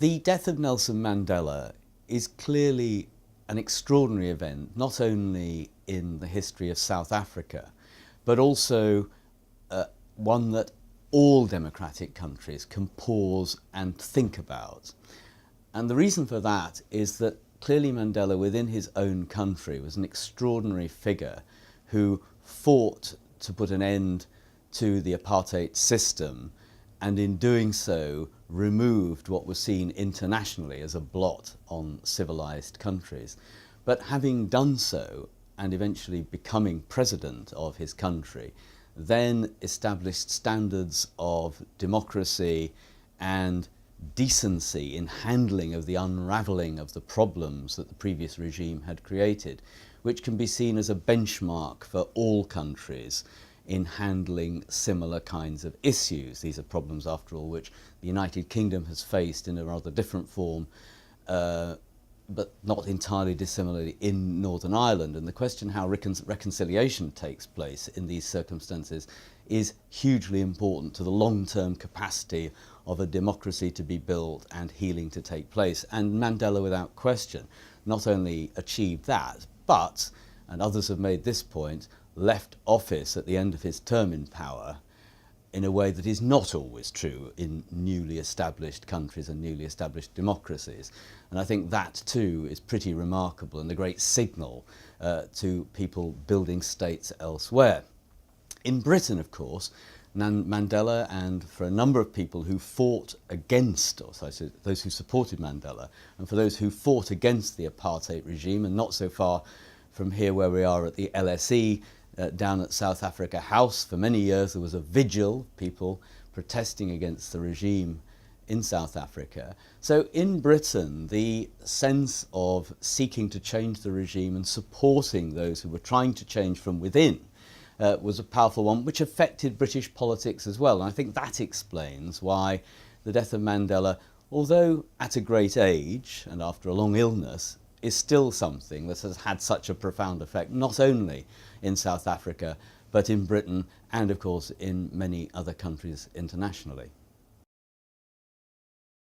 The death of Nelson Mandela is clearly an extraordinary event, not only in the history of South Africa, but also one that all democratic countries can pause and think about. And the reason for that is that clearly Mandela, within his own country, was an extraordinary figure who fought to put an end to the apartheid system, and in doing so removed what was seen internationally as a blot on civilized countries. But having done so, and eventually becoming president of his country, then established standards of democracy and decency in handling of the unravelling of the problems that the previous regime had created, which can be seen as a benchmark for all countries in handling similar kinds of issues. These are problems, after all, which the United Kingdom has faced in a rather different form, but not entirely dissimilarly in Northern Ireland. And the question how reconciliation takes place in these circumstances is hugely important to the long-term capacity of a democracy to be built and healing to take place. And Mandela, without question, not only achieved that, but, and others have made this point, left office at the end of his term in power in a way that is not always true in newly established countries and newly established democracies. And I think that too is pretty remarkable and a great signal to people building states elsewhere. In Britain, of course, Mandela, and for a number of people who fought against, or so I said, those who supported Mandela, and for those who fought against the apartheid regime, and not so far from here where we are at the LSE, down at South Africa House, for many years there was a vigil, people protesting against the regime in South Africa. So in Britain, the sense of seeking to change the regime and supporting those who were trying to change from within was a powerful one, which affected British politics as well. And I think that explains why the death of Mandela, although at a great age and after a long illness, is still something that has had such a profound effect, not only in South Africa, but in Britain and, of course, in many other countries internationally.